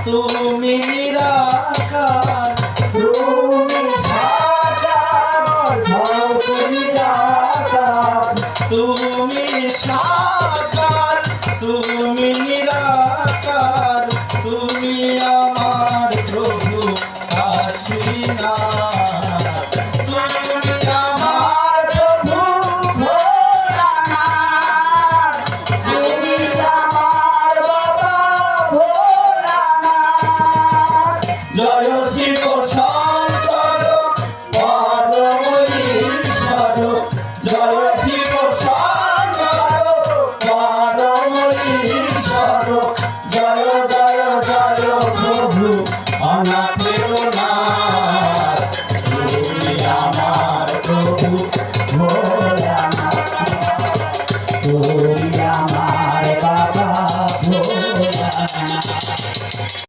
তুমি নিরাকার, তুমি সাকার, তুমি সাকার, তুমি নিরাকার, তুমি আমার প্রভু আশিনা। তুমি আমার প্রভু ভোলানাথ, তুমি আমার বাবা ভোলানাথ। জয় শিব শঙ্কর পরম ঈশ্বর, জয় শিব শঙ্কর পরম ঈশ্বর, জয় জয় জয় প্রভু অনাথের নাথ। তুমি আমার প্রভু ভোলানাথ, তুমি আমার